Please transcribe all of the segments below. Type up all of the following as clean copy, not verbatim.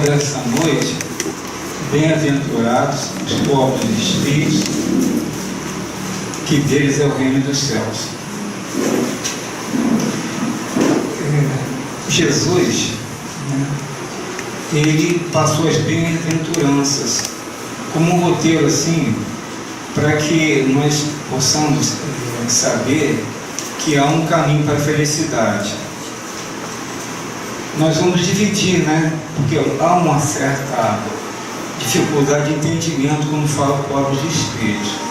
dessa noite: bem-aventurados os pobres de espírito, que deles é o reino dos céus. Jesus, ele passou as bem-aventuranças como um roteiro assim, para que nós possamos saber que há um caminho para a felicidade. Nós vamos dividir, porque há uma certa dificuldade de entendimento quando fala pobres de espírito.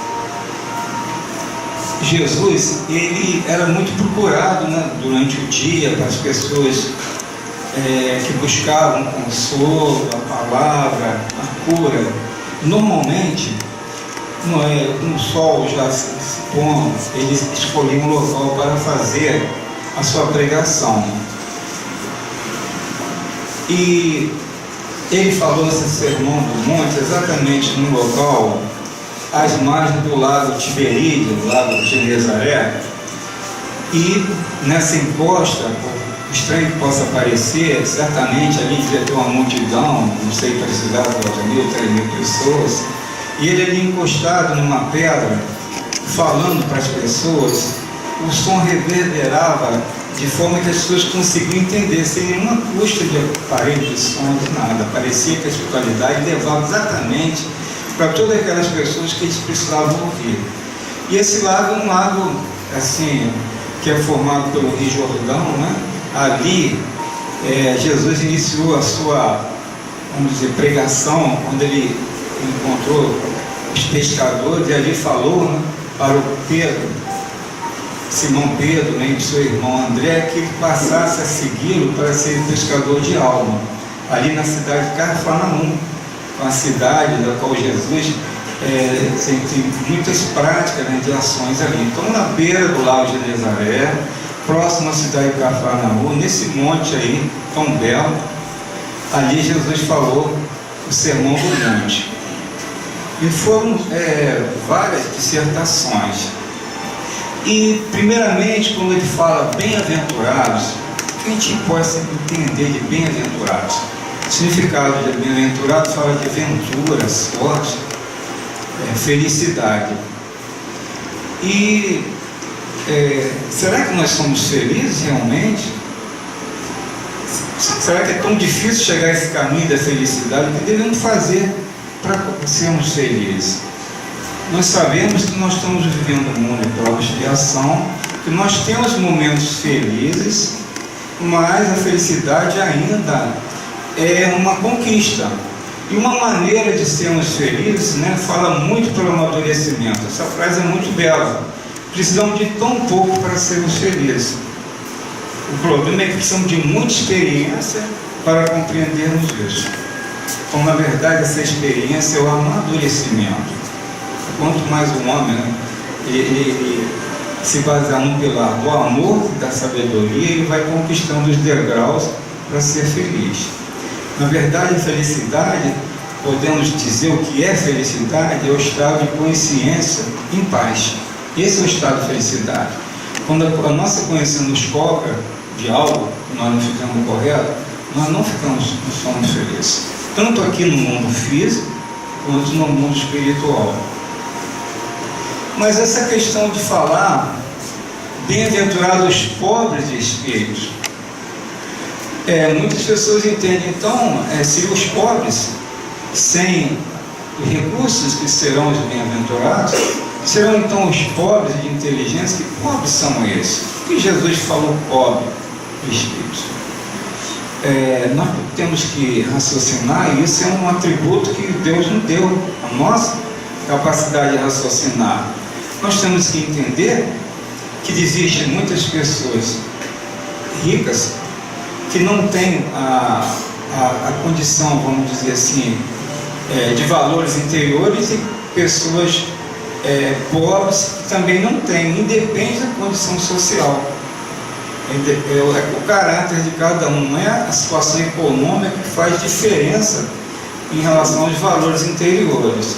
Jesus, ele era muito procurado durante o dia para as pessoas que buscavam consolo, a palavra, a cura. Normalmente, com o sol já se pondo, eles escolhiam um local para fazer a sua pregação. E ele falou nesse sermão do monte exatamente no local às margens do lago Tiberíade, do lago de Genezaré. E nessa encosta, estranho que possa parecer, certamente ali devia ter uma multidão, não sei, precisava de 2.000, 3.000 pessoas, e ele ali encostado numa pedra, falando para as pessoas, o som reverberava de forma que as pessoas conseguiam entender, sem nenhuma custa de aparelho de som, de nada. Parecia que a espiritualidade levava exatamente para todas aquelas pessoas que eles precisavam ouvir. E esse lago é um lago, assim, que é formado pelo Rio Jordão, Ali, Jesus iniciou a sua, vamos dizer, pregação, quando ele encontrou os pescadores, e ali falou para o Pedro, Simão Pedro, e seu irmão André, que ele passasse a segui-lo para ser pescador de alma, ali na cidade de Cafarnaum, uma cidade da qual Jesus tem muitas práticas de ações ali. Então, na beira do lago de Genezaré, próximo à cidade de Cafarnaum, nesse monte aí, tão belo, ali Jesus falou o sermão do monte. E foram várias dissertações. E, primeiramente, quando ele fala bem-aventurados, o que a gente pode entender de bem-aventurados? O significado de bem-aventurado fala de ventura, sorte, felicidade. E será que nós somos felizes realmente? Será que é tão difícil chegar a esse caminho da felicidade? O que devemos fazer para sermos felizes? Nós sabemos que nós estamos vivendo um mundo de provas de expiação, que nós temos momentos felizes, mas a felicidade ainda é uma conquista. E uma maneira de sermos felizes, fala muito pelo amadurecimento. Essa frase é muito bela. Precisamos de tão pouco para sermos felizes. O problema é que precisamos de muita experiência para compreendermos isso. Então, na verdade, essa experiência é o amadurecimento. Quanto mais um homem ele se basear no pilar do amor e da sabedoria, ele vai conquistando os degraus para ser feliz. Na verdade, a felicidade, podemos dizer o que é felicidade, é o estado de consciência em paz. Esse é o estado de felicidade. Quando a nossa consciência nos cobra de algo que nós não ficamos correto, nós não somos felizes. Tanto aqui no mundo físico, quanto no mundo espiritual. Mas essa questão de falar bem-aventurados pobres de espírito, muitas pessoas entendem, então, se os pobres, sem os recursos que serão os bem-aventurados, serão então os pobres de inteligência. Que pobres são esses? Por que Jesus falou pobre de espírito? Nós temos que raciocinar, e isso é um atributo que Deus nos deu, a nossa capacidade de raciocinar. Nós temos que entender que existem muitas pessoas ricas que não têm a condição, vamos dizer assim, de valores interiores, e pessoas pobres que também não têm, independe da condição social. É o caráter de cada um, não é a situação econômica que faz diferença em relação aos valores interiores.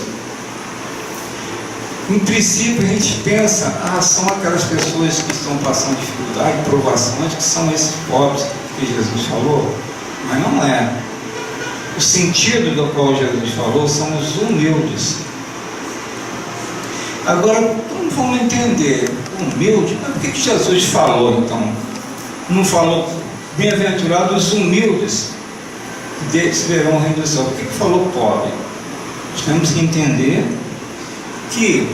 Em princípio, a gente pensa, são aquelas pessoas que estão passando dificuldade, provações, que são esses pobres que Jesus falou, mas não é. o sentido do qual Jesus falou são os humildes. Agora, vamos entender, humilde, mas por que Jesus falou então? Não falou, bem-aventurados os humildes, deles verão o reino do céu. Por que falou pobre? Nós temos que entender que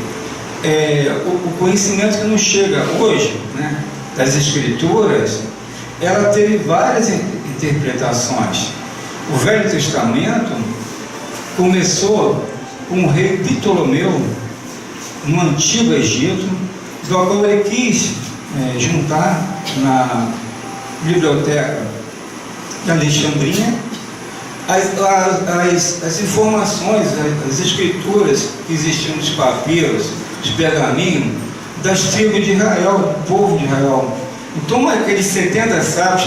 o conhecimento que nos chega hoje, né, das Escrituras, ela teve várias interpretações. O Velho Testamento começou com o rei Ptolomeu, no Antigo Egito, do qual ele quis juntar na biblioteca de Alexandria as informações, as escrituras que existiam nos papiros, os pergaminhos, das tribos de Israel, do povo de Israel. Então, aqueles 70 sábios,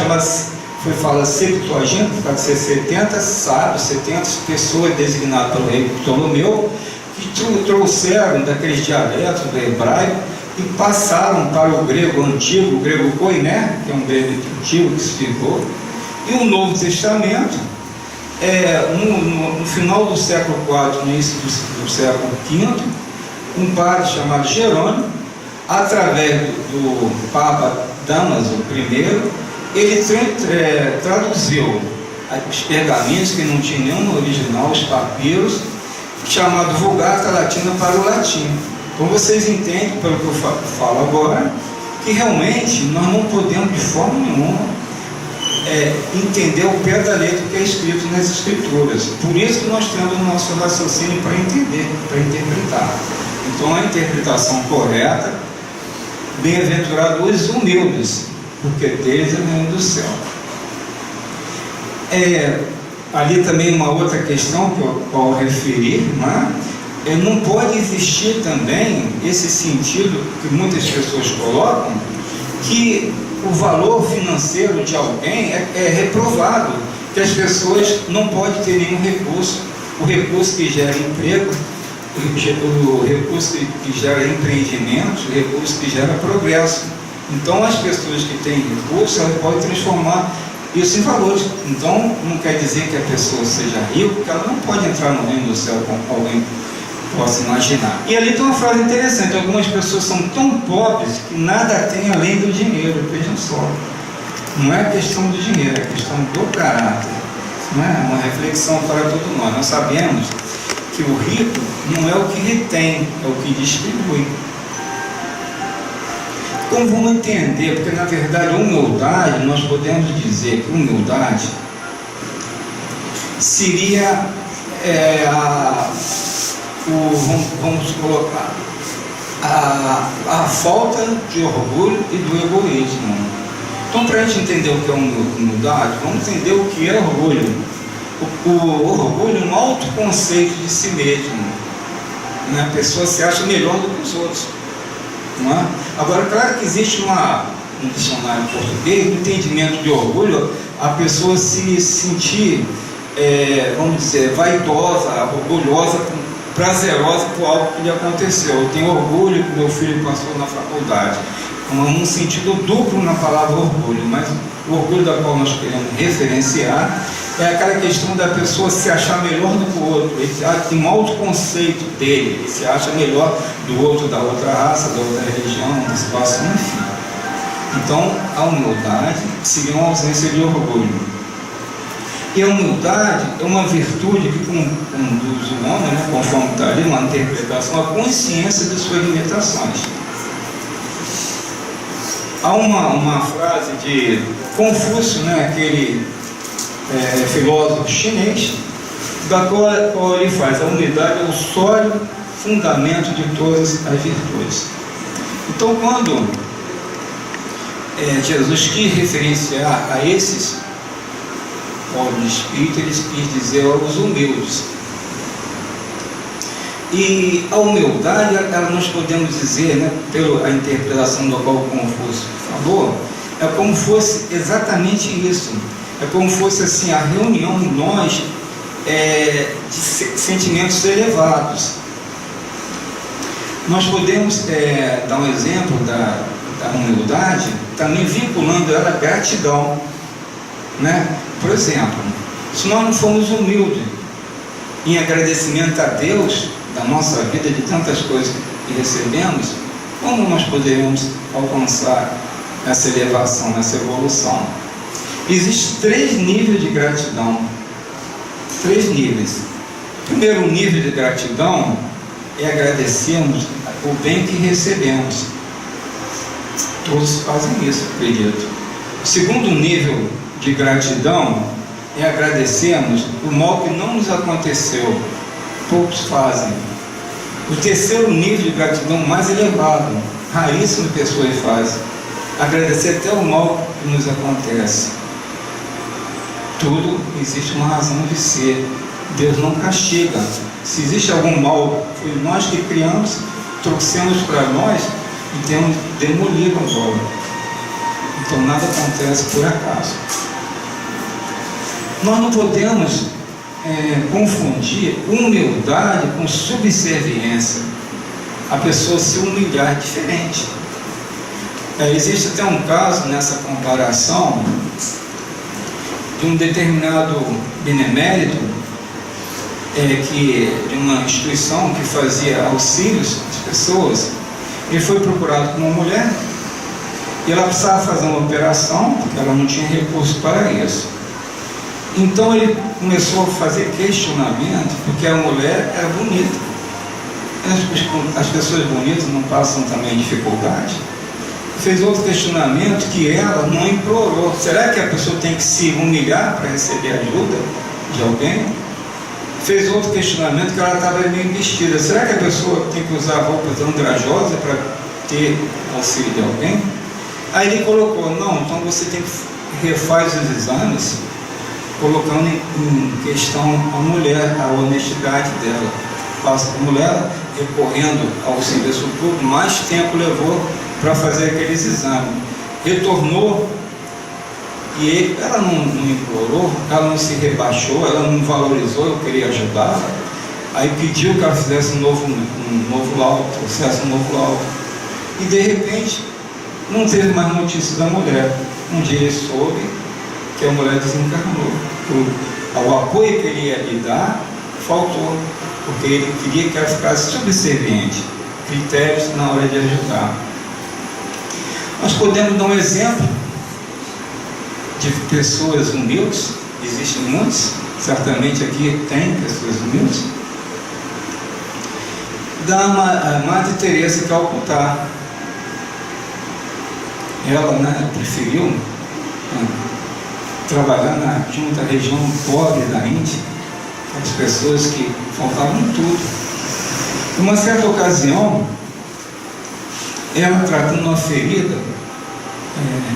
fala Septuaginta, pode ser 70 sábios, 70 pessoas designadas pelo rei Ptolomeu, que trouxeram daqueles dialetos do hebraico e passaram para o grego antigo, o grego koiné, que é um grego antigo que se ficou, e o Novo Testamento, no final do século IV, no início do século V, um padre chamado Jerônimo, através do Papa Dámaso I, ele traduziu os pergaminhos que não tinham nenhum original, os papiros, chamado Vulgata Latina para o latim. Então vocês entendem, pelo que eu falo agora, que realmente nós não podemos de forma nenhuma entender o pé da letra que é escrito nas Escrituras. Por isso que nós temos o nosso raciocínio para entender, para interpretar. Então a interpretação correta, bem-aventurados os humildes, porque deles é o reino do céu. Ali também uma outra questão que eu referi, não pode existir também esse sentido que muitas pessoas colocam, que o valor financeiro de alguém é reprovado, que as pessoas não podem ter nenhum recurso, o recurso que gera emprego, o recurso que gera empreendimento, o recurso que gera progresso. Então as pessoas que têm recurso, elas podem transformar isso em valores. Então não quer dizer que a pessoa seja rica, porque ela não pode entrar no reino do céu como alguém possa imaginar. E ali tem uma frase interessante: algumas pessoas são tão pobres que nada têm além do dinheiro. Vejam só, não é questão do dinheiro, é questão do caráter. Não é uma reflexão para todos nós. Nós sabemos que o rico não é o que retém, é o que distribui. Como vamos entender? Porque na verdade humildade, nós podemos dizer que humildade seria vamos colocar a falta de orgulho e do egoísmo. Então, para a gente entender o que é humildade, vamos entender o que é orgulho. O orgulho é um autoconceito de si mesmo, né? A pessoa se acha melhor do que os outros, não é? Agora, claro que existe um dicionário em português, no entendimento de orgulho, a pessoa se sentir, vamos dizer, vaidosa, orgulhosa, prazerosa por algo que lhe aconteceu. Eu tenho orgulho que meu filho passou na faculdade. Um sentido duplo na palavra orgulho, mas o orgulho da qual nós queremos referenciar é aquela questão da pessoa se achar melhor do que o outro. Ele tem um autoconceito dele, ele se acha melhor do outro, da outra raça, da outra religião, da situação, enfim. Então, a humildade seria uma ausência de orgulho. E a humildade é uma virtude que conduz o homem, né, conforme está ali, uma interpretação, a consciência de suas limitações. Há uma frase de Confúcio, né, aquele filósofo chinês, da qual ele faz: a humildade é o sólido fundamento de todas as virtudes. Então, quando Jesus quis referenciar a esses pobres de espírito, ele quis dizer aos humildes. E a humildade, nós podemos dizer, né, pela interpretação do qual Confúcio falou, é como fosse exatamente isso. É como fosse assim a reunião em nós de sentimentos elevados. Nós podemos dar um exemplo da humildade, também vinculando ela à gratidão, né? Por exemplo, Se nós não formos humildes em agradecimento a Deus da nossa vida, de tantas coisas que recebemos, como nós poderemos alcançar essa elevação, essa evolução? Existem 3 níveis de gratidão. 3 níveis. O primeiro nível de gratidão é agradecermos o bem que recebemos. Todos fazem isso, acredito. O segundo nível de gratidão é agradecermos o mal que não nos aconteceu. Poucos fazem. O terceiro nível de gratidão mais elevado, raríssimas pessoas fazem, agradecer até o mal que nos acontece. Tudo existe uma razão de ser. Deus não castiga. Se existe algum mal, foi nós que criamos, trouxemos para nós e temos demolido agora. Então nada acontece por acaso. Nós não podemos confundir humildade com subserviência. A pessoa se humilhar é diferente. Existe até um caso nessa comparação de um determinado benemérito de uma instituição que fazia auxílios às pessoas. Ele foi procurado por uma mulher e ela precisava fazer uma operação porque ela não tinha recurso para isso. Então ele começou a fazer questionamento porque a mulher era bonita. As pessoas bonitas não passam também dificuldade. Fez outro questionamento que ela não implorou. Será que a pessoa tem que se humilhar para receber ajuda de alguém? Fez outro questionamento que ela estava bem vestida. Será que a pessoa tem que usar roupas andrajosas para ter auxílio de alguém? Aí ele colocou, não, então você tem que refaz os exames, colocando em questão a mulher, a honestidade dela. A mulher recorrendo ao serviço público, mais tempo levou para fazer aqueles exames. Retornou e ela não implorou, ela não se rebaixou, ela não valorizou, eu queria ajudar. Aí pediu que ela fizesse um novo laudo, trouxesse um novo laudo. E de repente não teve mais notícia da mulher. Um dia ele soube que a mulher desencarnou. O apoio que ele ia lhe dar faltou, porque ele queria que ela ficasse subserviente. Critérios na hora de ajudar. Nós podemos dar um exemplo de pessoas humildes. Existem muitos, certamente aqui tem pessoas humildes. Da Madre Teresa de Calcutá. Ela preferiu trabalhar na junta região pobre da Índia, as pessoas que faltavam tudo. Em uma certa ocasião, ela tratando uma ferida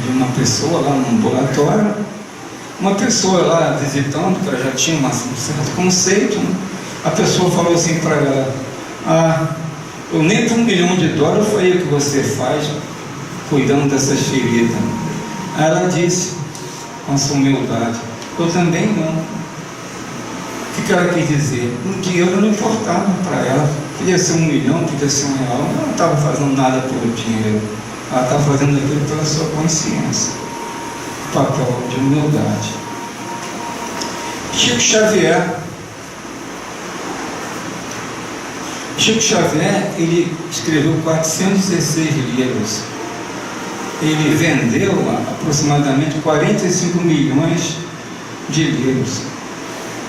de uma pessoa lá no ambulatório, uma pessoa lá visitando, que ela já tinha um certo conceito, né? A pessoa falou assim para ela, eu nem por $1 milhão foi o que você faz cuidando dessas feridas. Aí ela disse com a sua humildade, eu também não. O que ela quis dizer? O dinheiro não importava para ela. Podia ser $1 milhão, podia ser R$1. Ela não estava fazendo nada pelo dinheiro. Ela estava fazendo aquilo pela sua consciência. Papel de humildade. Chico Xavier, ele escreveu 416 livros. Ele vendeu aproximadamente 45 milhões de livros.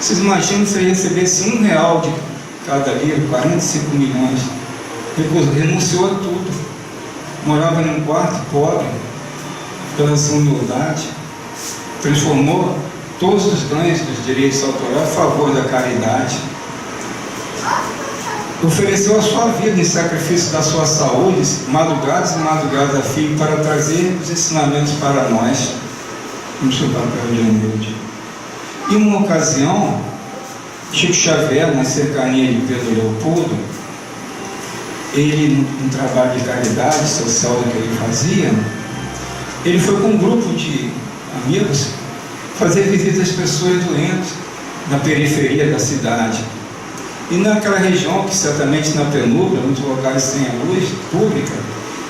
Vocês imaginam se ele recebesse R$1 de cada livro, 45 milhões. Ele renunciou a tudo. Morava num quarto pobre, pela sua humildade. Transformou todos os ganhos dos direitos autorais a favor da caridade. Ofereceu a sua vida em sacrifício da sua saúde, madrugadas e madrugadas a fio, para trazer os ensinamentos para nós, no seu papel de humilde. Em uma ocasião, Chico Xavier, na cercania de Pedro Leopoldo, ele, num trabalho de caridade social que ele fazia, ele foi com um grupo de amigos fazer visita às pessoas doentes na periferia da cidade. E naquela região, que certamente na penumbra, muitos locais sem a luz pública,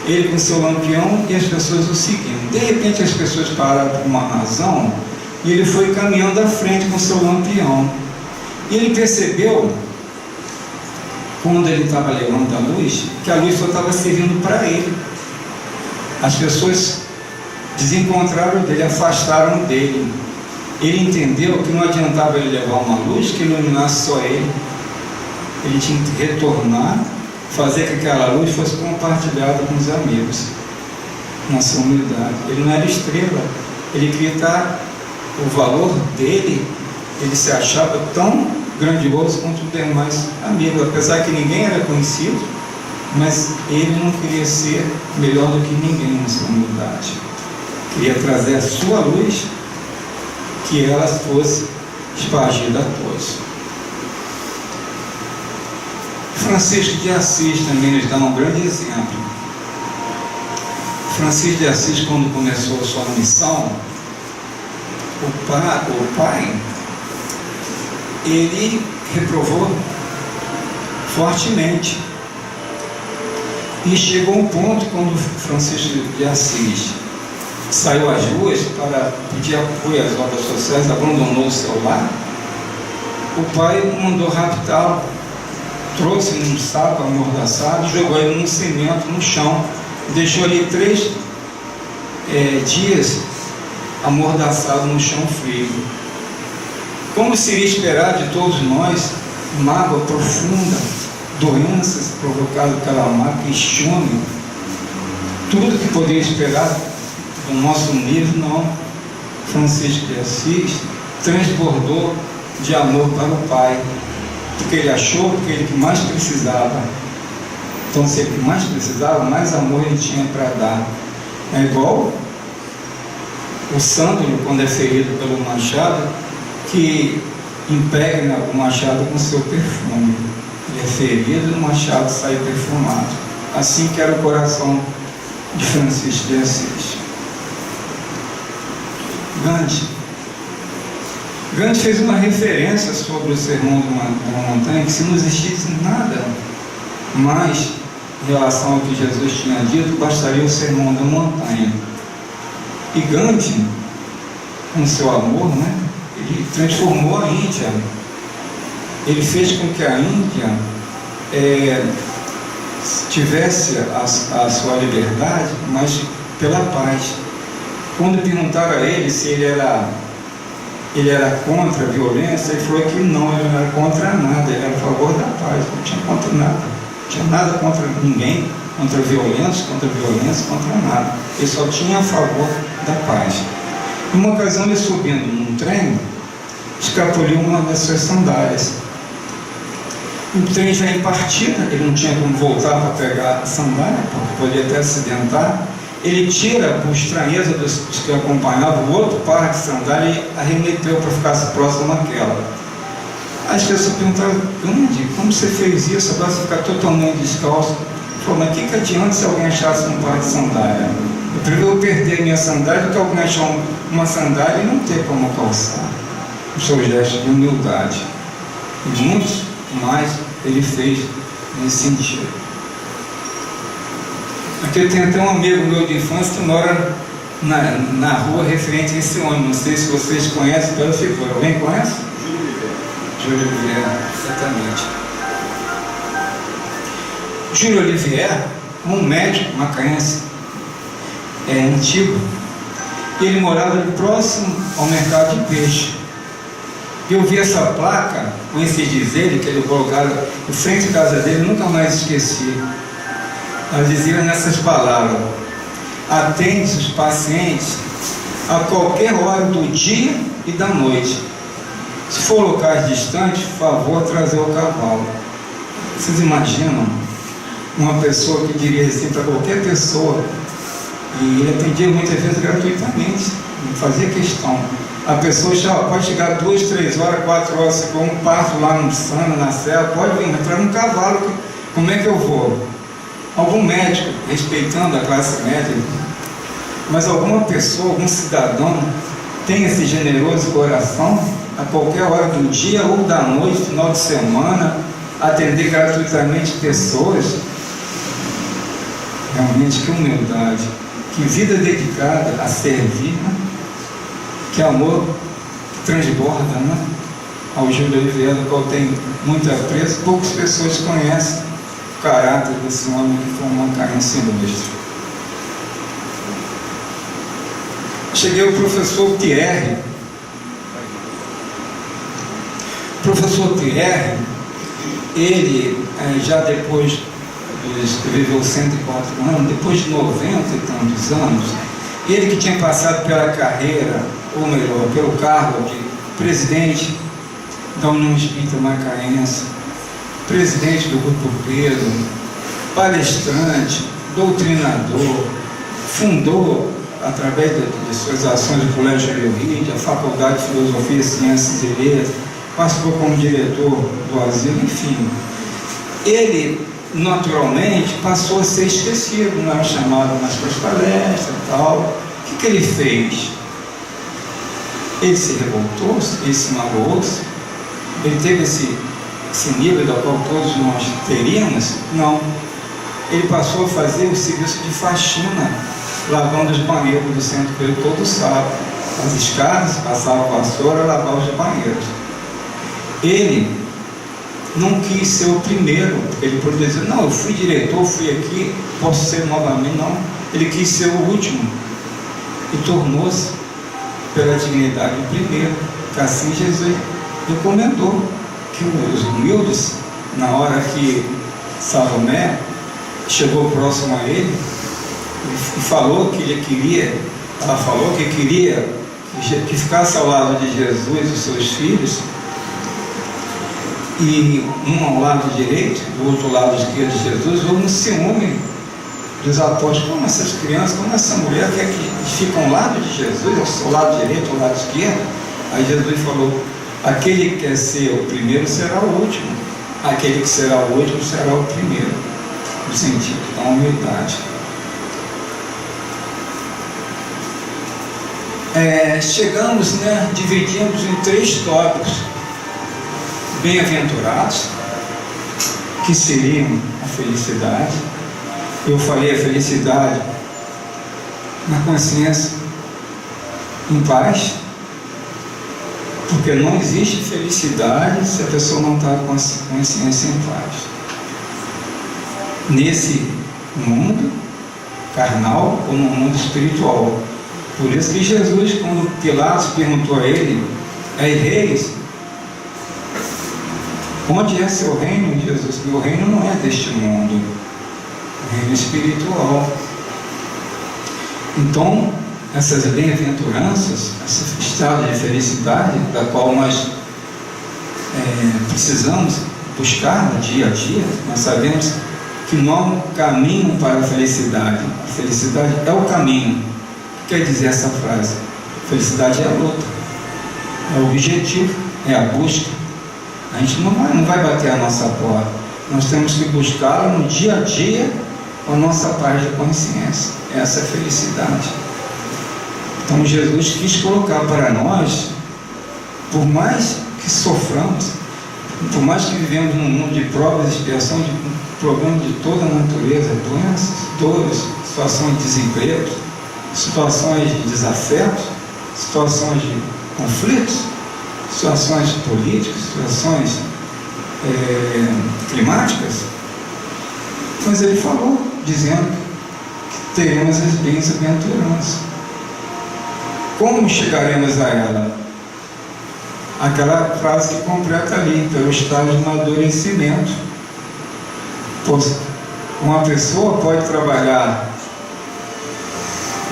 ele com seu lampião e as pessoas o seguindo. De repente as pessoas pararam por uma razão e ele foi caminhando à frente com seu lampião. E ele percebeu, quando ele estava levando a luz, que a luz só estava servindo para ele. As pessoas desencontraram dele, afastaram dele. Ele entendeu que não adiantava ele levar uma luz que iluminasse só ele. Ele tinha que retornar, fazer com que aquela luz fosse compartilhada com os amigos, na sua humildade. Ele não era estrela, ele queria estar, o valor dele, ele se achava tão grandioso quanto os demais amigos, apesar que ninguém era conhecido, mas ele não queria ser melhor do que ninguém na sua humildade. Queria trazer a sua luz, que ela fosse espargida a todos. Francisco de Assis também nos dá um grande exemplo. Francisco de Assis, quando começou a sua missão, o pai, ele reprovou fortemente. E chegou um ponto, quando Francisco de Assis saiu às ruas para pedir apoio às obras sociais, abandonou o seu lar, o pai mandou raptá-lo, trouxe um saco amordaçado, jogou ele num cimento, no chão, deixou ali 3 dias amordaçado no chão frio. Como seria esperar de todos nós, mágoa profunda, doenças provocadas pela mágoa, queixume, tudo que poderia esperar do nosso nível, não. Francisco de Assis transbordou de amor para o Pai, porque ele achou que ele que mais precisava. Então, se ele que mais precisava, mais amor ele tinha para dar. É igual o Sândalo, quando é ferido pelo machado, que impregna o machado com seu perfume. Ele é ferido e o machado sai perfumado. Assim que era o coração de Francisco de Assis. Gandhi fez uma referência sobre o Sermão da Montanha, que se não existisse nada mais em relação ao que Jesus tinha dito, bastaria o Sermão da Montanha. E Gandhi, com seu amor, ele transformou a Índia. Ele fez com que a Índia tivesse a sua liberdade, mas pela paz. Quando perguntaram a ele se ele era contra a violência, ele falou que não, ele não era contra nada, ele era a favor da paz, não tinha contra nada, não tinha nada contra ninguém, contra a violência, contra nada. Ele só tinha a favor da paz. Em uma ocasião, ele subindo num trem, escapuliu uma das suas sandálias. O trem já em partida, ele não tinha como voltar para pegar a sandália, porque podia até acidentar. Ele tira, por estranheza dos que acompanhavam, o outro par de sandália e arremeteu para ficar próximo àquela. As pessoas perguntaram: Gandhi, como você fez isso? Agora você ficar totalmente descalço. Ele falou: mas o que adianta se alguém achasse um par de sandália? Eu prefiro perder minha sandália do que alguém achar uma sandália e não ter como calçar. O seu gesto de humildade. E muitos mais ele fez nesse sentido. Aqui tem até um amigo meu de infância que mora na rua referente a esse homem. Não sei se vocês conhecem pela figura. Alguém conhece? Júlio Olivier, exatamente. Júlio Olivier, um médico macaense, antigo, e ele morava ali próximo ao mercado de peixe. Eu vi essa placa com esse dizer que ele colocava em frente à casa dele, nunca mais esqueci. Ela dizia nessas palavras: atende os pacientes a qualquer hora do dia e da noite. Se for locais distantes, por favor, trazer o cavalo. Vocês imaginam uma pessoa que diria assim para qualquer pessoa, e ele atendia muitas vezes gratuitamente, não fazia questão. A pessoa pode chegar 2, 3 horas, 4 horas, se for um parto lá no Sana, na Serra, pode vir, mas traz um cavalo, como é que eu vou? Algum médico, respeitando a classe média, mas alguma pessoa, algum cidadão, tem esse generoso coração, a qualquer hora do dia ou da noite, final de semana, atender gratuitamente pessoas? Realmente, que humildade, que vida dedicada a servir, que amor transborda, né? Ao Júlio Oliveira, do qual tem muito apreço. Poucas pessoas conhecem o caráter desse homem que foi uma carência ilustre. Cheguei ao professor Thierry. O professor Thierry, ele já depois, viveu 104 anos, depois de 90 e tantos anos, ele que tinha passado pela carreira, ou melhor, pelo cargo de presidente da União Espírita Macaense, presidente do Grupo Pedro, palestrante, doutrinador, fundou, através de suas ações do Colégio Leoride, a Faculdade de Filosofia, Ciências e Letras, participou como diretor do asilo, enfim. Ele, naturalmente, passou a ser esquecido, não era chamado mais para as palestras e tal. O que ele fez? Ele se revoltou, ele se magoou-se, ele teve esse nível do qual todos nós teríamos? Não. Ele passou a fazer o serviço de faxina, lavando os banheiros do Centro Pedro todo sábado. As escadas, passava a vassoura, lavava os banheiros. Ele não quis ser o primeiro, ele poderia dizer, não, eu fui diretor, fui aqui, posso ser novamente, não. Ele quis ser o último e tornou-se, pela dignidade, o primeiro. Que assim Jesus recomendou que os humildes, na hora que Salomé chegou próximo a ele e falou que ele queria, ela falou que queria que ficasse ao lado de Jesus e os seus filhos, e um ao lado direito, do outro lado esquerdo de Jesus, houve um ciúme dos apóstolos. Como essas crianças, como essa mulher quer que ficam ao lado de Jesus, ao lado direito, ao lado esquerdo? Aí Jesus falou, aquele que quer ser o primeiro será o último, aquele que será o último será o primeiro, no sentido da humildade. Chegamos, dividimos em 3 tópicos: bem-aventurados, que seriam a felicidade. Eu falei a felicidade na consciência em paz, porque não existe felicidade se a pessoa não está com a consciência em paz. Nesse mundo carnal ou no mundo espiritual. Por isso que Jesus, quando Pilatos perguntou a ele, reis, onde é seu reino, Jesus? Meu reino não é deste mundo, é reino espiritual. Então, essas bem-aventuranças, esse estado de felicidade, da qual nós precisamos buscar no dia a dia, nós sabemos que não há um caminho para a felicidade. A felicidade é o caminho. O que quer dizer essa frase? Felicidade é a luta, é o objetivo, é a busca. A gente não vai bater a nossa porta. Nós temos que buscá-la no dia a dia com a nossa paz de consciência. Essa é a felicidade. Então Jesus quis colocar para nós, por mais que soframos, por mais que vivemos num mundo de provas e expiação, de problemas de toda a natureza, doenças, dores, situações de desemprego, situações de desafeto, situações de conflitos, situações políticas, situações climáticas, mas ele falou, dizendo que teremos as bem-aventuranças. Como chegaremos a ela? Aquela frase que completa ali, pelo estágio de amadurecimento. Pois uma pessoa pode trabalhar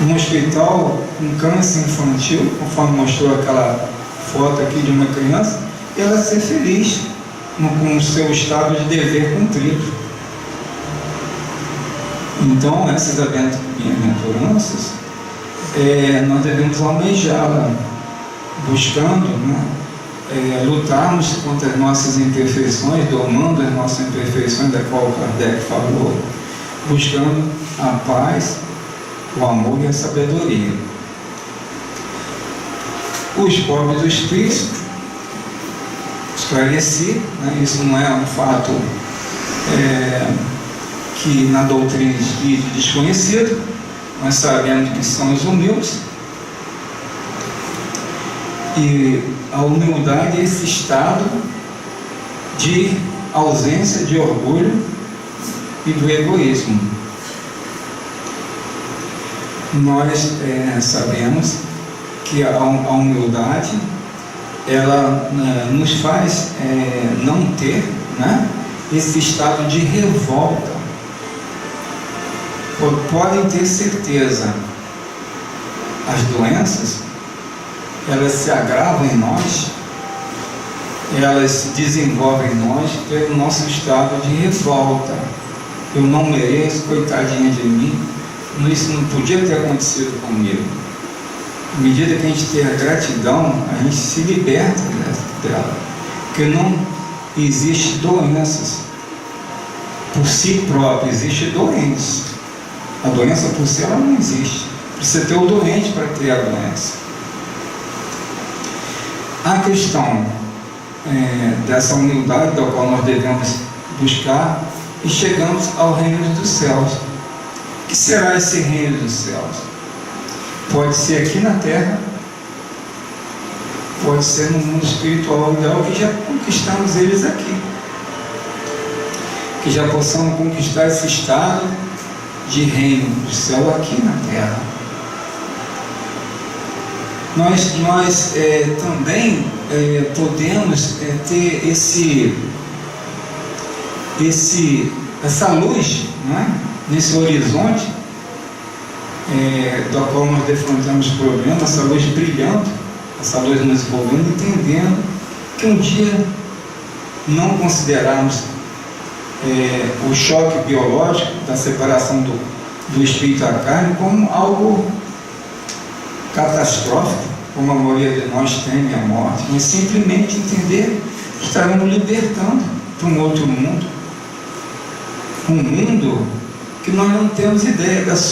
num hospital com câncer infantil, conforme mostrou aquela foto aqui de uma criança, e ela ser feliz com o seu estado de dever cumprido. Então, essas bem-aventuranças, nós devemos almejá-la, buscando, lutarmos contra as nossas imperfeições, domando as nossas imperfeições, da qual Kardec falou, buscando a paz, o amor e a sabedoria. Os pobres do espírito, esclareci, isso não é um fato que na doutrina espírita desconhecido, nós sabemos que são os humildes, E a humildade é esse estado de ausência de orgulho e do egoísmo. Nós sabemos que a humildade ela nos faz não ter, né, esse estado de revolta. Podem ter certeza, as doenças elas se agravam em nós, elas se desenvolvem em nós pelo nosso estado de revolta. Eu não mereço, coitadinha de mim, isso não podia ter acontecido comigo. À medida que a gente tem a gratidão, a gente se liberta dela, porque não existe doenças por si próprio, existe doentes. A doença por si ela não existe, precisa ter o doente para ter a doença. A questão dessa humildade da qual nós devemos buscar e chegamos ao reino dos céus. O que será esse reino dos céus? Pode ser aqui na terra, pode ser no mundo espiritual ideal, que já conquistamos eles aqui, que já possamos conquistar esse estado de reino do céu aqui na terra. Nós também podemos ter essa luz, não é? Nesse horizonte da qual nós defrontamos problemas, essa luz brilhando, essa luz nos envolvendo, entendendo que um dia não considerarmos o choque biológico da separação do espírito da carne como algo catastrófico, como a maioria de nós teme a morte, mas simplesmente entender que estaremos libertando para um outro mundo, um mundo que nós não temos ideia dos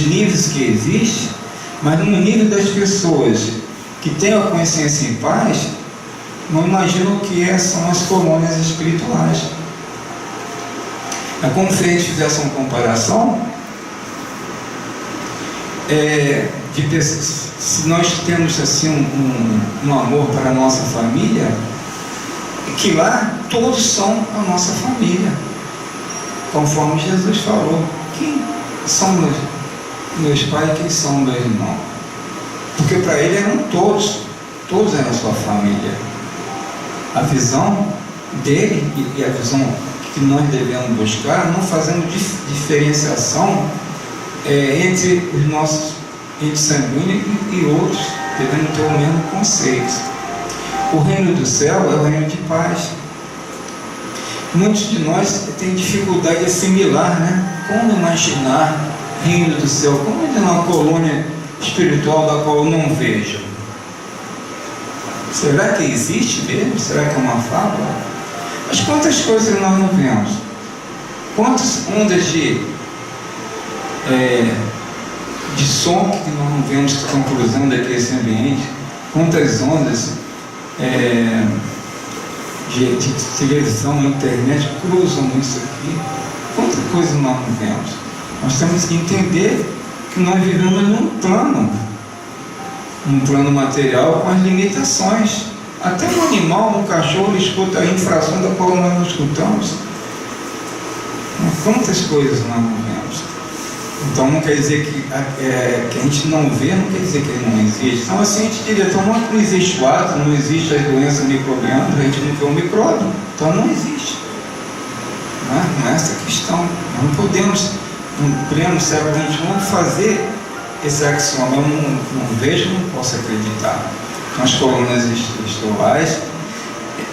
níveis que existem, mas no nível das pessoas que têm a consciência em paz, não imaginam o que são as colônias espirituais. É como se a gente fizesse uma comparação se nós temos assim um amor para a nossa família, que lá todos são a nossa família, conforme Jesus falou. Quem são meus pais, quem são meus irmãos? Porque para ele eram todos eram a sua família. A visão dele e a visão que nós devemos buscar, não fazendo diferenciação entre os nossos entes sanguíneos e outros, devendo ter o mesmo conceito. O reino do céu é o reino de paz. Muitos de nós têm dificuldade de assimilar, né? Como imaginar reino do céu? Como imaginar uma colônia espiritual da qual eu não vejo? Será que existe mesmo? Será que é uma fábula? Mas quantas coisas nós não vemos? Quantas ondas de som que nós não vemos que estão cruzando aqui esse ambiente? Quantas ondas de televisão, internet cruzam isso aqui? Quantas coisas nós não vemos? Nós temos que entender que nós vivemos num plano material com as limitações. Até um animal, um cachorro, escuta a infração da qual nós não escutamos. Quantas coisas nós não vemos? Então não quer dizer que a gente não vê, não quer dizer que ele não existe. Então assim a gente diria, então não existe o átomo, não existe as doenças microbianas, a gente não vê o micróbio, então não existe. Não é essa a questão. Nós não podemos, no pleno século XXI, fazer esse axioma. Eu não vejo, não posso acreditar. Então as colônias espirituais,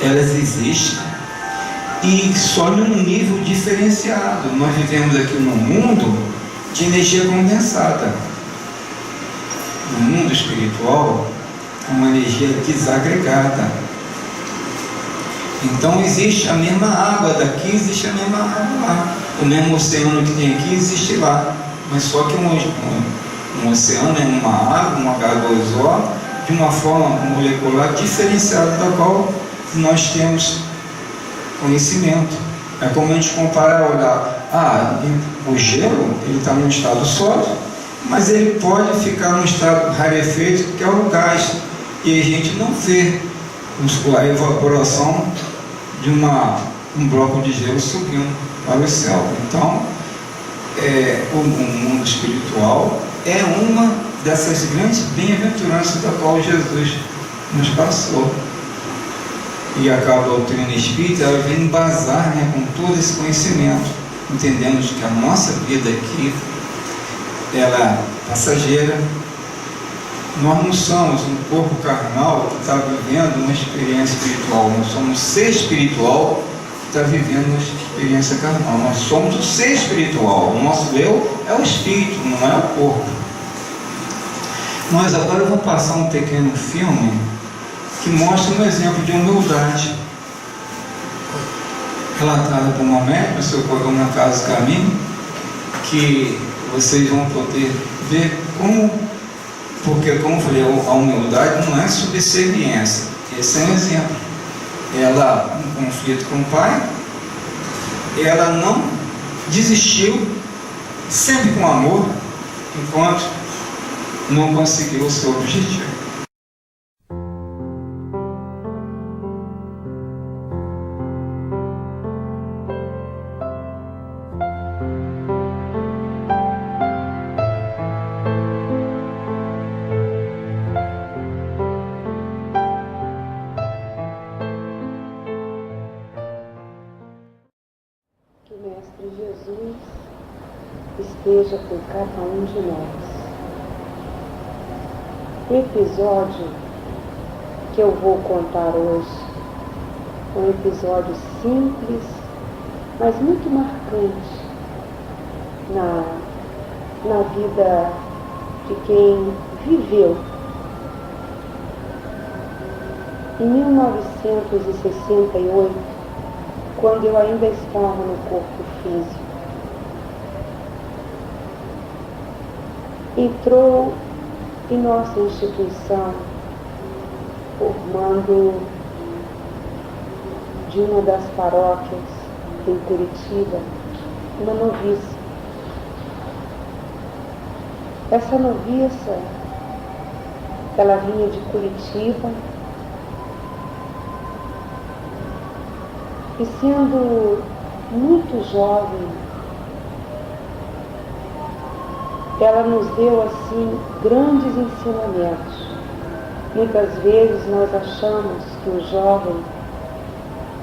elas existem, e só num nível diferenciado. Nós vivemos aqui num mundo de energia condensada. No mundo espiritual, é uma energia desagregada. Então existe a mesma água daqui, existe a mesma água lá. O mesmo oceano que tem aqui existe lá. Mas só que um oceano é uma água, um H2O, de uma forma molecular diferenciada da qual nós temos conhecimento. É como a gente comparar, olhar, o gelo, ele está num estado sólido, mas ele pode ficar num estado rarefeito, que é o gás, e a gente não vê a evaporação de um bloco de gelo subindo para o céu. Então, o mundo espiritual é uma dessas grandes bem-aventuranças da qual Jesus nos passou. E a doutrina espírita, ela vem embasar, com todo esse conhecimento, entendendo que a nossa vida aqui, ela é passageira. Nós não somos um corpo carnal que está vivendo uma experiência espiritual. Nós somos um ser espiritual que está vivendo uma experiência carnal. Nós somos o ser espiritual. O nosso eu é o espírito, não é o corpo. Nós agora vamos passar um pequeno filme que mostra um exemplo de humildade, relatada por uma médica no seu programa Casa Caminho, que vocês vão poder ver porque, como eu falei, a humildade não é subserviência. Esse é um exemplo. Ela, em conflito com o pai, ela não desistiu, sempre com amor, enquanto não conseguiu o seu objetivo. Jesus esteja com cada um de nós. O episódio que eu vou contar hoje é um episódio simples, mas muito marcante na vida de quem viveu. Em 1968, quando eu ainda estava no corpo físico, entrou em nossa instituição, formando de uma das paróquias em Curitiba, uma noviça. Essa noviça, ela vinha de Curitiba, e sendo muito jovem, ela nos deu assim grandes ensinamentos. Muitas vezes nós achamos que o jovem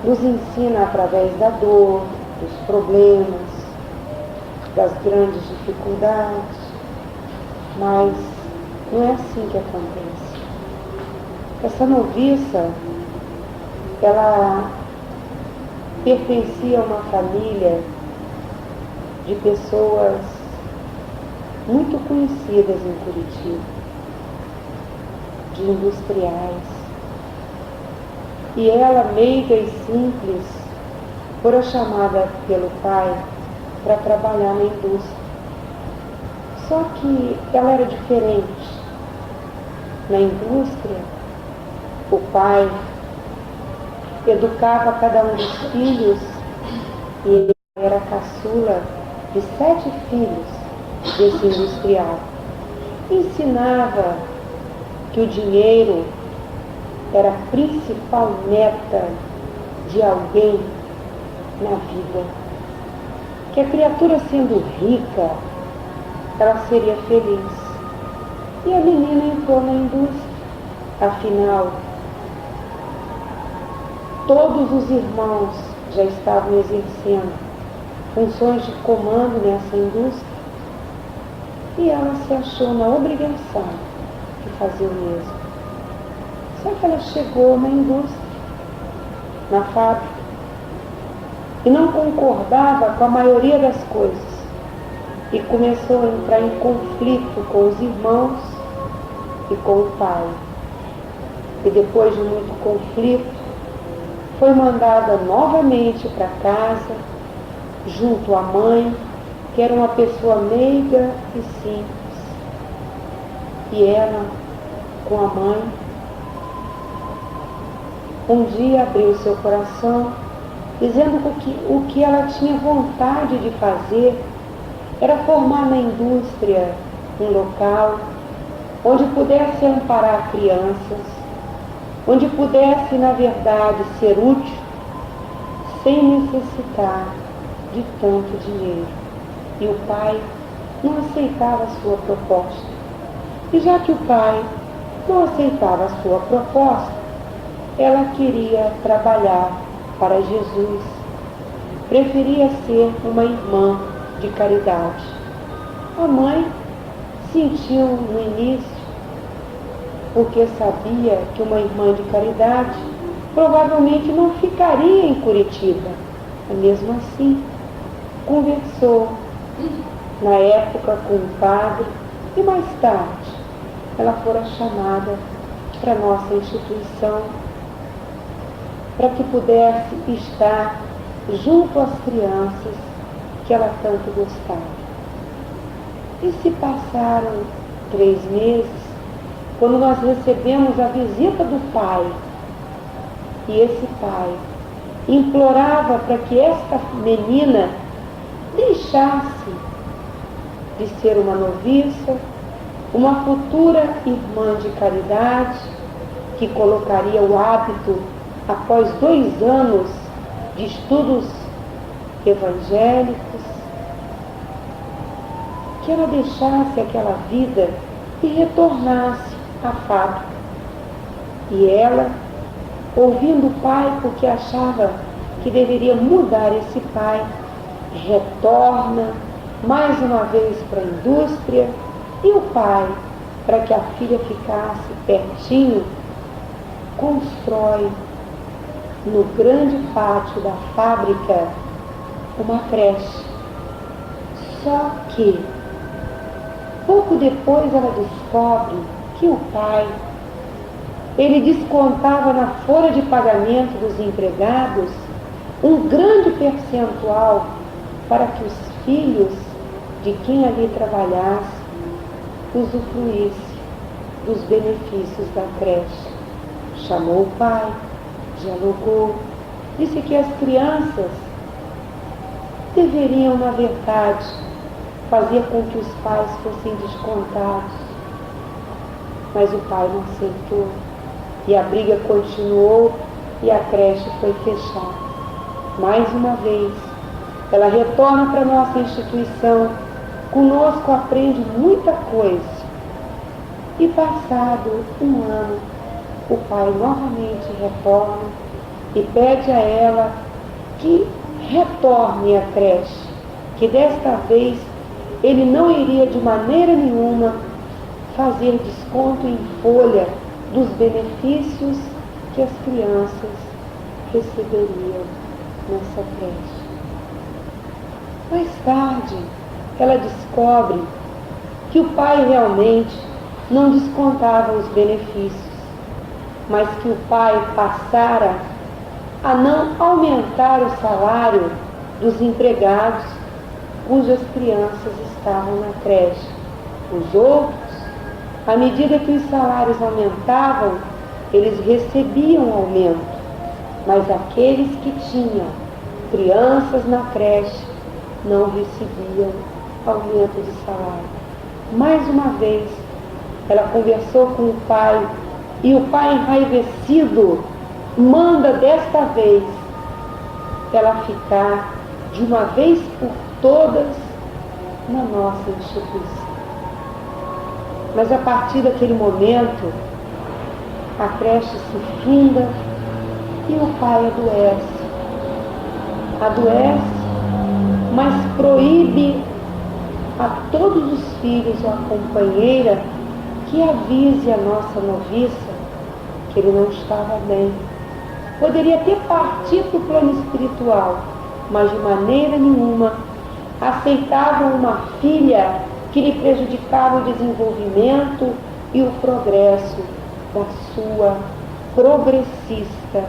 nos ensina através da dor, dos problemas, das grandes dificuldades, mas não é assim que acontece. Essa noviça, ela pertencia a uma família de pessoas muito conhecidas em Curitiba, de industriais. E ela, meiga e simples, fora chamada pelo pai para trabalhar na indústria. Só que ela era diferente. Na indústria, o pai educava cada um dos filhos, e ele era a caçula de 7 filhos desse industrial. Ensinava que o dinheiro era a principal meta de alguém na vida. Que a criatura, sendo rica, ela seria feliz. E a menina entrou na indústria. Afinal, todos os irmãos já estavam exercendo funções de comando nessa indústria, e ela se achou na obrigação de fazer o mesmo. Só que ela chegou na indústria, na fábrica, e não concordava com a maioria das coisas, e começou a entrar em conflito com os irmãos e com o pai. E depois de muito conflito, foi mandada novamente para casa, junto à mãe, que era uma pessoa meiga e simples. E ela, com a mãe, um dia abriu seu coração, dizendo que o que ela tinha vontade de fazer era formar na indústria um local onde pudesse amparar crianças, onde pudesse, na verdade, ser útil, sem necessitar de tanto dinheiro. E o pai não aceitava a sua proposta. E já que o pai não aceitava a sua proposta, ela queria trabalhar para Jesus. Preferia ser uma irmã de caridade. A mãe sentiu no início, porque sabia que uma irmã de caridade provavelmente não ficaria em Curitiba. Mas mesmo assim, conversou na época com o padre e mais tarde ela fora chamada para a nossa instituição para que pudesse estar junto às crianças que ela tanto gostava. E se passaram 3 meses, quando nós recebemos a visita do pai, e esse pai implorava para que esta menina deixasse de ser uma noviça, uma futura irmã de caridade, que colocaria o hábito após 2 anos de estudos evangélicos, que ela deixasse aquela vida e retornasse à fábrica. E ela, ouvindo o pai, porque achava que deveria mudar esse pai, retorna mais uma vez para a indústria, e o pai, para que a filha ficasse pertinho, constrói no grande pátio da fábrica uma creche. Só que pouco depois ela descobre que o pai, ele descontava na folha de pagamento dos empregados um grande percentual para que os filhos de quem ali trabalhasse usufruísse dos benefícios da creche. Chamou o pai, dialogou, disse que as crianças deveriam, na verdade, fazer com que os pais fossem descontados. Mas o pai não aceitou. E a briga continuou e a creche foi fechada. Mais uma vez, ela retorna para a nossa instituição, conosco aprende muita coisa. E passado 1 ano, o pai novamente retorna e pede a ela que retorne à creche, que desta vez ele não iria de maneira nenhuma fazer desconto em folha dos benefícios que as crianças receberiam nessa creche. Mais tarde, ela descobre que o pai realmente não descontava os benefícios, mas que o pai passara a não aumentar o salário dos empregados cujas crianças estavam na creche. Os outros, à medida que os salários aumentavam, eles recebiam aumento, mas aqueles que tinham crianças na creche não recebiam aumento de salário. Mais uma vez, ela conversou com o pai, e o pai, enraivecido, manda desta vez ela ficar de uma vez por todas na nossa instituição. Mas a partir daquele momento, a creche se funda e o pai adoece. Adoece, mas proíbe a todos os filhos ou a companheira que avise a nossa noviça que ele não estava bem. Poderia até partir para o plano espiritual, mas de maneira nenhuma aceitavam uma filha que lhe prejudicava o desenvolvimento e o progresso da sua progressista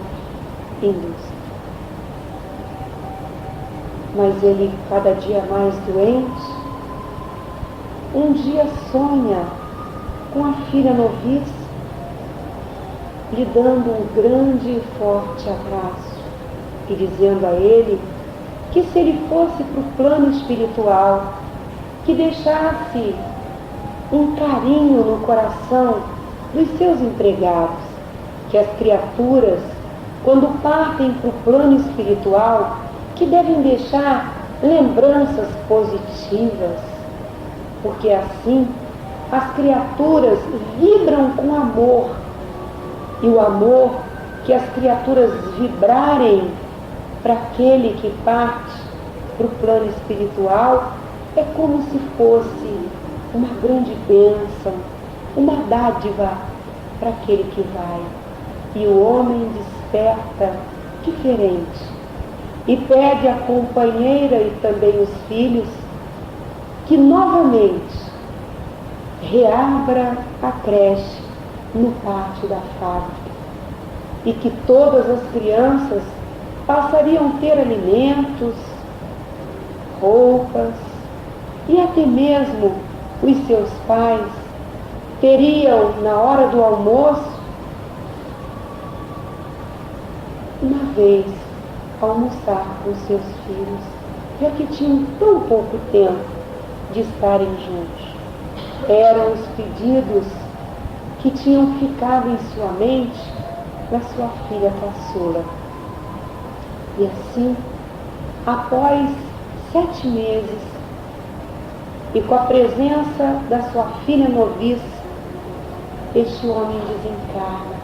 indústria. Mas ele, cada dia mais doente, um dia sonha com a filha noviça, lhe dando um grande e forte abraço e dizendo a ele que se ele fosse para o plano espiritual, que deixasse um carinho no coração dos seus empregados, que as criaturas, quando partem para o plano espiritual, que devem deixar lembranças positivas, porque assim as criaturas vibram com amor, e o amor que as criaturas vibrarem para aquele que parte para o plano espiritual é como se fosse uma grande bênção, uma dádiva para aquele que vai. E o homem desperta diferente e pede à companheira e também os filhos que novamente reabra a creche no pátio da fábrica e que todas as crianças passariam a ter alimentos, roupas e até mesmo os seus pais teriam, na hora do almoço, uma vez almoçar com seus filhos, já que tinham tão pouco tempo de estarem juntos. Eram os pedidos que tinham ficado em sua mente da sua filha caçula. E assim, após 7 meses, e com a presença da sua filha noviça, este homem desencarna.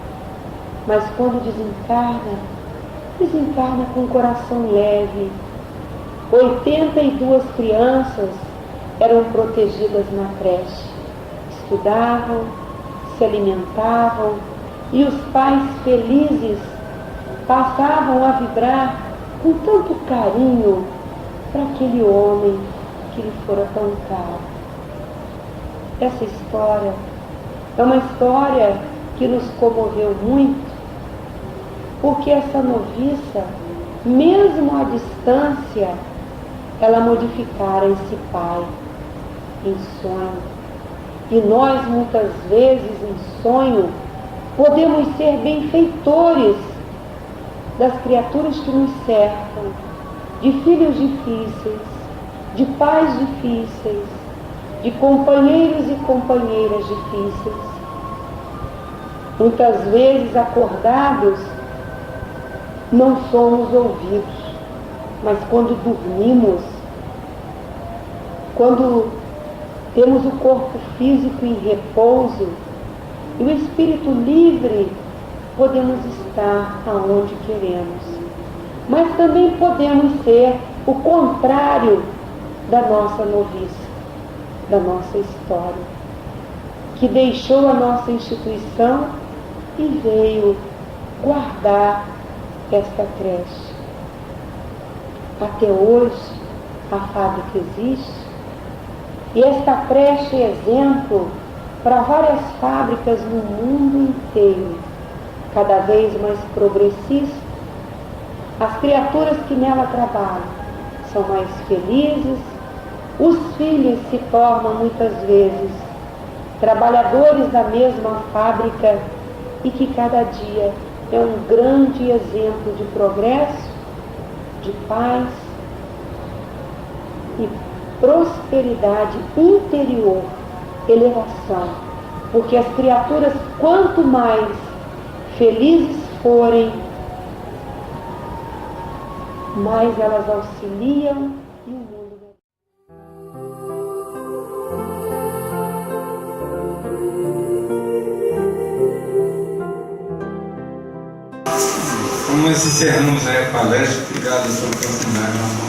Mas quando desencarna com o coração leve. 82 crianças eram protegidas na creche. Estudavam, se alimentavam, e os pais felizes passavam a vibrar com tanto carinho para aquele homem que lhe fora tão caro. Essa história é uma história que nos comoveu muito, porque essa noviça, mesmo à distância, ela modificara esse pai em sonho. E nós, muitas vezes, em sonho, podemos ser benfeitores das criaturas que nos cercam, de filhos difíceis, de pais difíceis, de companheiros e companheiras difíceis. Muitas vezes, acordados, não somos ouvidos, mas quando dormimos, quando temos o corpo físico em repouso e o espírito livre, podemos estar aonde queremos. Mas também podemos ser o contrário da nossa noviça, da nossa história, que deixou a nossa instituição e veio guardar esta creche. Até hoje a fábrica existe e esta creche é exemplo para várias fábricas no mundo inteiro, cada vez mais progressista. As criaturas que nela trabalham são mais felizes, os filhos se tornam muitas vezes trabalhadores da mesma fábrica e que cada dia é um grande exemplo de progresso, de paz e prosperidade interior, elevação. Porque as criaturas, quanto mais felizes forem, mais elas auxiliam e o mundo vai. Como nós encerramos a palestra, obrigado pela oportunidade.